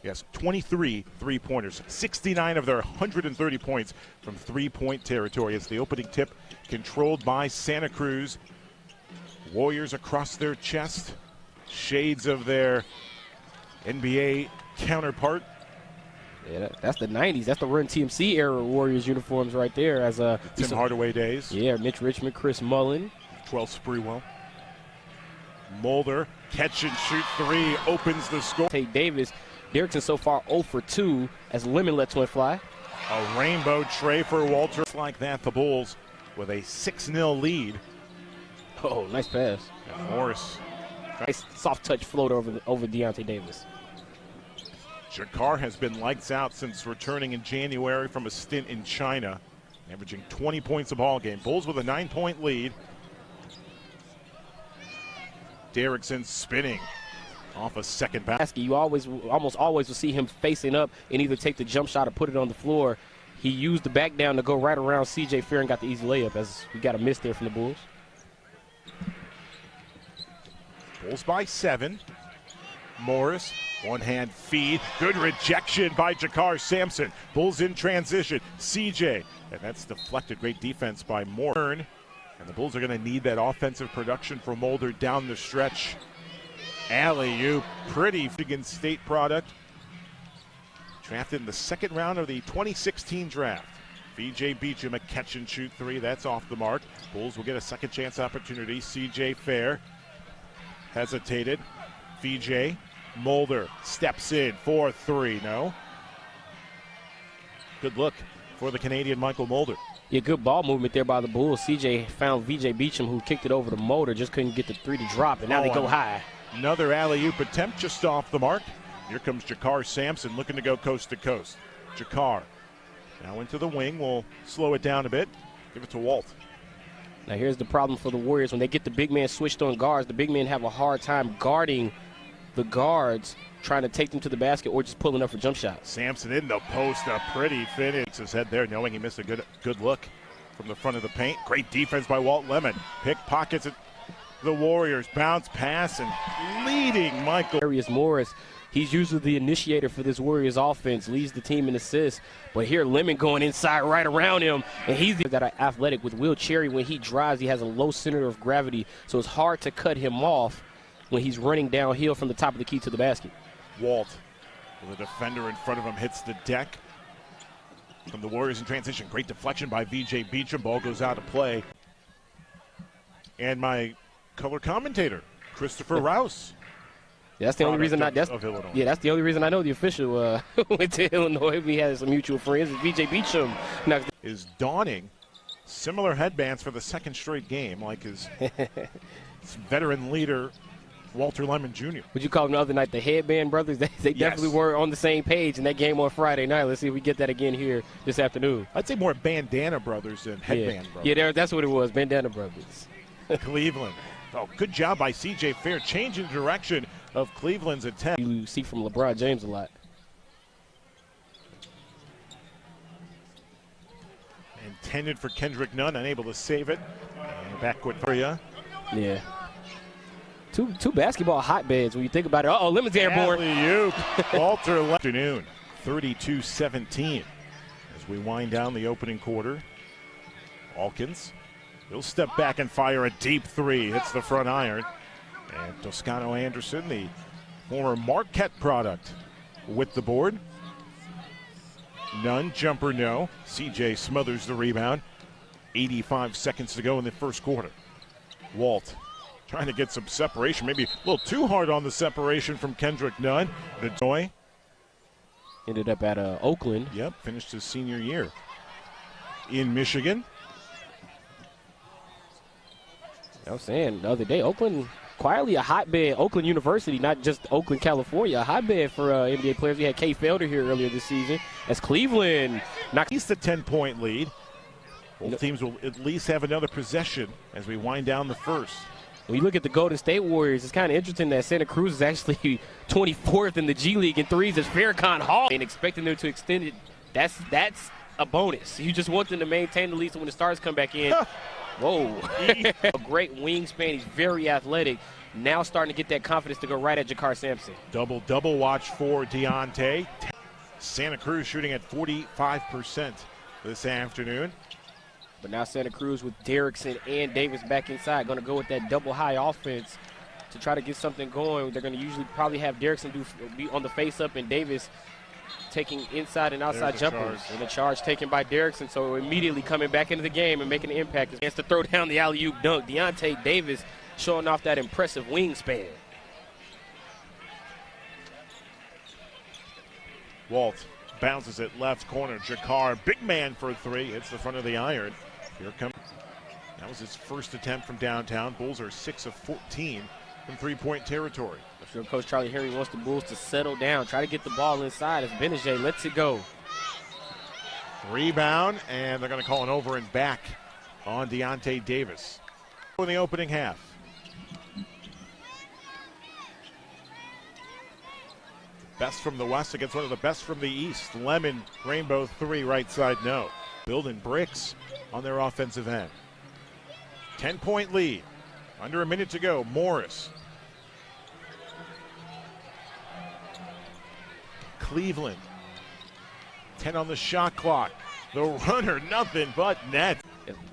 Yes, 23 three-pointers, 69 of their 130 points from three-point territory. It's the opening tip controlled by Santa Cruz. Warriors across their chest, shades of their NBA counterpart. Yeah, that's the 90s. That's the Run TMC era Warriors uniforms right there. As Tim Hardaway days. Yeah, Mitch Richmond, Chris Mullin. 12 Sprewell. Mulder, catch and shoot three, opens the score. Tate Davis. Derrickson so far 0 for 2 as Lemon lets one fly. A rainbow tray for Walter. Like that, the Bulls with a 6-0 lead. Oh, nice pass. And Morris. Nice soft touch float over Deontay Davis. Jakar has been lights out since returning in January from a stint in China, averaging 20 points a ball game. Bulls with a 9-point lead. Derrickson spinning off a second basket. You almost always will see him facing up and either take the jump shot or put it on the floor. He used the back down to go right around CJ Fair and got the easy layup as we got a miss there from the Bulls. Bulls by 7. Morris, one-hand feed. Good rejection by Jakar Sampson. Bulls in transition. CJ, and that's deflected. Great defense by Moore. And the Bulls are going to need that offensive production from Mulder down the stretch. Alley-oop, pretty Michigan State product. Drafted in the second round of the 2016 draft. VJ Beacham, a catch-and-shoot three. That's off the mark. Bulls will get a second chance opportunity. CJ Fair hesitated. VJ Mulder steps in for 3. No. Good look for the Canadian Michael Mulder. Yeah, good ball movement there by the Bulls. CJ found VJ Beacham, who kicked it over to Mulder, just couldn't get the 3 to drop, and now they go high. Another alley-oop attempt just off the mark. Here comes Jakar Sampson looking to go coast to coast. Jakar now into the wing. We'll slow it down a bit. Give it to Walt. Now here's the problem for the Warriors. When they get the big man switched on guards, the big men have a hard time guarding the guards, trying to take them to the basket or just pulling up for jump shots. Sampson in the post, a pretty finish. His head there, knowing he missed a good look from the front of the paint. Great defense by Walt Lemon. Pickpockets it. The Warriors bounce pass and leading Michael. Darius Morris, he's usually the initiator for this Warriors offense, leads the team in assists. But here Lemon going inside right around him, and he's that athletic. With Will Cherry, when he drives, he has a low center of gravity, so it's hard to cut him off when he's running downhill from the top of the key to the basket. Walt, with a defender in front of him, hits the deck. From the Warriors in transition, great deflection by VJ Beacham. Ball goes out of play. And my color commentator, Christopher Rouse. Yeah, that's the only reason that's the only reason I know the official went to Illinois. We had some mutual friends. VJ Beacham is donning similar headbands for the second straight game, like his veteran leader Walter Lemon Jr. Would you call them the other night the Headband Brothers? They definitely were on the same page in that game on Friday night. Let's see if we get that again here this afternoon. I'd say more Bandana Brothers than Headband Brothers. Yeah, that's what it was, Bandana Brothers. Cleveland. Oh, good job by CJ Fair, changing the direction of Cleveland's attempt. You see from LeBron James a lot. Intended for Kendrick Nunn, unable to save it. And backcourt for you. Yeah. Two basketball hotbeds when you think about it. Uh-oh, Lemon's airborne. Alley-oop. Walter afternoon, 32-17. As we wind down the opening quarter, Alkins, he'll step back and fire a deep 3. Hits the front iron. And Toscano Anderson, the former Marquette product, with the board. Nunn, jumper no. CJ smothers the rebound. 85 seconds to go in the first quarter. Walt trying to get some separation, maybe a little too hard on the separation from Kendrick Nunn. The toy ended up at Oakland. Yep, finished his senior year in Michigan. I was saying the other day, Oakland quietly a hotbed. Oakland University, not just Oakland, California, a hotbed for NBA players. We had Kay Felder here earlier this season. As Cleveland knocks at least a 10-point lead. Both teams will at least have another possession as we wind down the first. When you look at the Golden State Warriors, it's kind of interesting that Santa Cruz is actually 24th in the G League in threes as Farrakhan Hall. And expecting them to extend it, that's a bonus. You just want them to maintain the lead so when the stars come back in. Whoa. A great wingspan. He's very athletic. now starting to get that confidence to go right at Jakar Sampson. Double watch for Deontay. Santa Cruz shooting at 45% this afternoon. But now Santa Cruz with Derrickson and Davis back inside, going to go with that double high offense to try to get something going. They're going to usually probably have Derrickson be on the face-up and Davis taking inside and outside jumpers. And the charge taken by Derrickson, so immediately coming back into the game and making an impact. Chance to throw down the alley-oop dunk. Deontay Davis showing off that impressive wingspan. Walt bounces it left corner. Jakar, big man for three, hits the front of the iron. Here comes. That was his first attempt from downtown. Bulls are 6 of 14 from three-point territory. I'm sure Coach Charlie Henry wants the Bulls to settle down, try to get the ball inside as Benajay lets it go. Rebound, and they're going to call an over and back on Deontay Davis in the opening half. Best from the west against one of the best from the east. Lemon, Rainbow 3, right side, no. Building bricks on their offensive end. 10-point lead. Under a minute to go. Morris. Cleveland. 10 on the shot clock. The runner, nothing but net.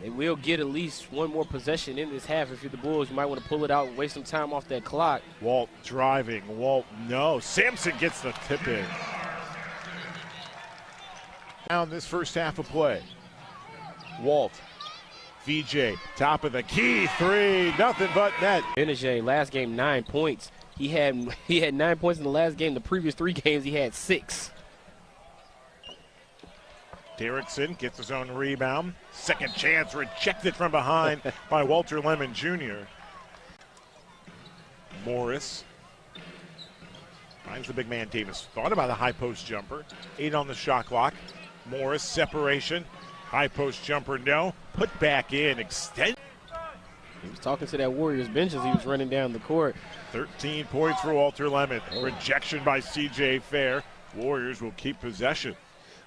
They will get at least one more possession in this half. If you're the Bulls, you might want to pull it out and waste some time off that clock. Walt driving. Walt, no. Sampson gets the tip in. Down this first half of play. Walt. VJ, top of the key, three, nothing but net. Benajay, last game 9 points. He had 9 points in the last game. The previous 3 games he had 6. Derrickson gets his own rebound. Second chance, rejected from behind by Walter Lemon Jr. Morris finds the big man Davis. Thought about a high post jumper. 8 on the shot clock. Morris, separation. High post jumper, no. Put back in, extend. He was talking to that Warriors bench as he was running down the court. 13 points for Walter Lemon. Rejection by C.J. Fair. Warriors will keep possession.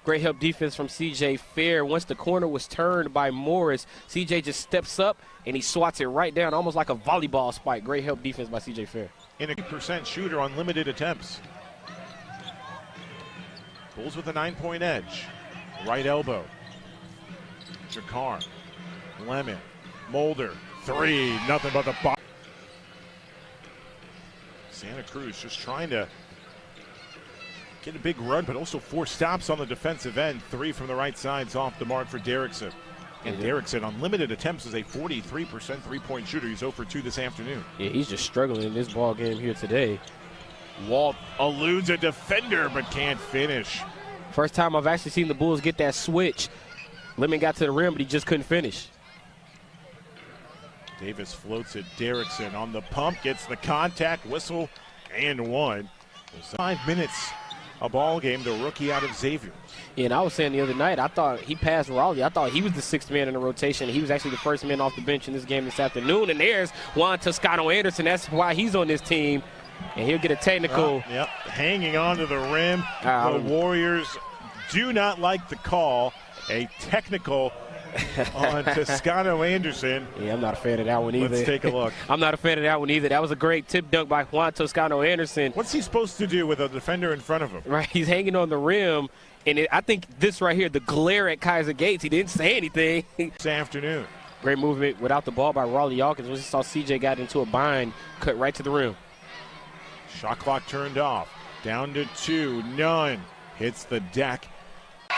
Great help defense from C.J. Fair. Once the corner was turned by Morris, C.J. just steps up and he swats it right down, almost like a volleyball spike. Great help defense by C.J. Fair. And a 8% shooter on limited attempts. Bulls with a 9-point edge. Right elbow. Jakar. Lemon. Mulder. 3. Nothing but the bottom. Santa Cruz just trying to get a big run, but also 4 stops on the defensive end. 3 from the right side's off the mark for Derrickson. And Derrickson on limited attempts is a 43% three-point shooter. He's 0 for 2 this afternoon. Yeah, he's just struggling in this ball game here today. Walt eludes a defender but can't finish. First time I've actually seen the Bulls get that switch. Lemon got to the rim, but he just couldn't finish. Davis floats it. Derrickson on the pump, gets the contact, whistle, and 1. 5 minutes a ball game, the rookie out of Xavier. Yeah, and I was saying the other night, I thought he passed Raleigh. I thought he was the 6th man in the rotation. He was actually the first man off the bench in this game this afternoon. And there's Juan Toscano-Anderson. That's why he's on this team. And he'll get a technical. Yep, hanging on to the rim. The Warriors do not like the call. A technical on Toscano-Anderson. Yeah, I'm not a fan of that one either. Let's take a look. I'm not a fan of that one either. That was a great tip dunk by Juan Toscano-Anderson. What's he supposed to do with a defender in front of him? Right, he's hanging on the rim. And I think this right here, the glare at Kaiser Gates, he didn't say anything. This afternoon. Great movement without the ball by Raleigh Hawkins. We saw CJ got into a bind, cut right to the rim. Shot clock turned off. Down to 2. None. Hits the deck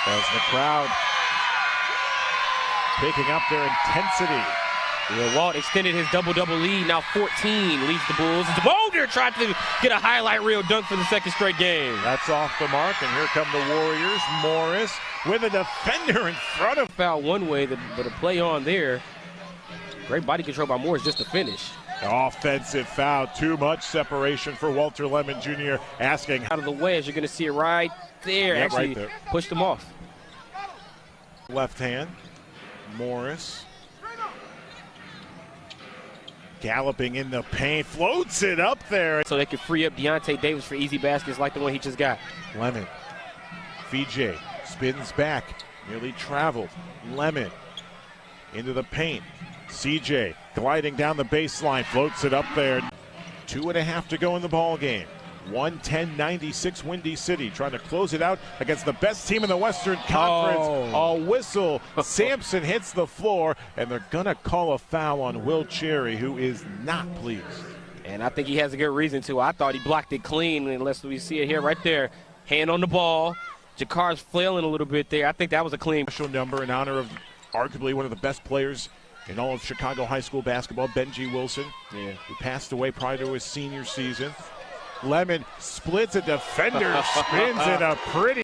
as the crowd picking up their intensity. Yeah, Walt extended his double-double lead. Now 14 leads the Bulls. Mulder tried to get a highlight reel dunk for the 2nd straight game. That's off the mark, and here come the Warriors. Morris with a defender in front of. Foul one way, but a play on there. Great body control by Morris just to finish. Offensive foul. Too much separation for Walter Lemon Jr. asking. Out of the way, as you're going to see it right there. Yep, actually right there. Pushed him off. Left hand. Morris. Galloping in the paint. Floats it up there. So they can free up Deontay Davis for easy baskets like the one he just got. Lemon. VJ spins back. Nearly traveled. Lemon into the paint. CJ gliding down the baseline. Floats it up there. 2.5 to go in the ball game. 110-96 Windy City trying to close it out against the best team in the Western Conference. A whistle. Sampson hits the floor, and they're going to call a foul on Will Cherry, who is not pleased. And I think he has a good reason to. I thought he blocked it clean, unless we see it here right there. Hand on the ball. Jakar's flailing a little bit there. I think that was a clean. Special number in honor of arguably one of the best players in all of Chicago high school basketball, Benji Wilson, who passed away prior to his senior season. Lemon splits a defender, spins in a pretty...